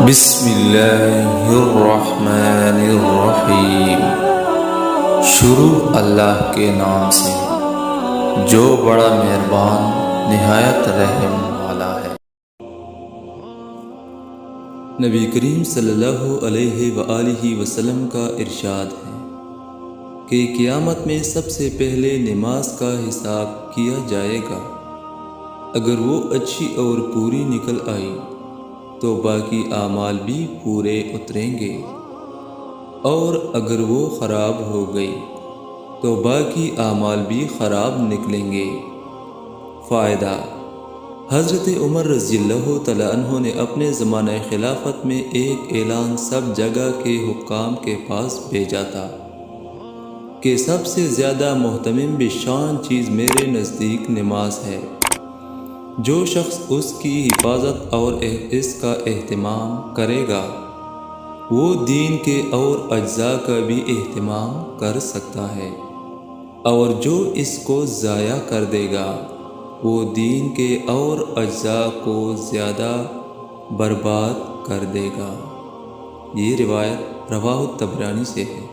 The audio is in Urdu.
بسم اللہ الرحمن الرحیم۔ شروع اللہ کے نام سے جو بڑا مہربان نہایت رحم والا ہے۔ نبی کریم صلی اللہ علیہ وآلہ وسلم کا ارشاد ہے کہ قیامت میں سب سے پہلے نماز کا حساب کیا جائے گا۔ اگر وہ اچھی اور پوری نکل آئی تو باقی اعمال بھی پورے اتریں گے، اور اگر وہ خراب ہو گئی تو باقی اعمال بھی خراب نکلیں گے۔ فائدہ: حضرت عمر رضی اللہ تعالیٰ عنہ نے اپنے زمانہ خلافت میں ایک اعلان سب جگہ کے حکام کے پاس بھیجا تھا کہ سب سے زیادہ مہتمم بشان چیز میرے نزدیک نماز ہے۔ جو شخص اس کی حفاظت اور اس کا اہتمام کرے گا وہ دین کے اور اجزاء کا بھی اہتمام کر سکتا ہے، اور جو اس کو ضائع کر دے گا وہ دین کے اور اجزاء کو زیادہ برباد کر دے گا۔ یہ روایت رواہ الطبرانی سے ہے۔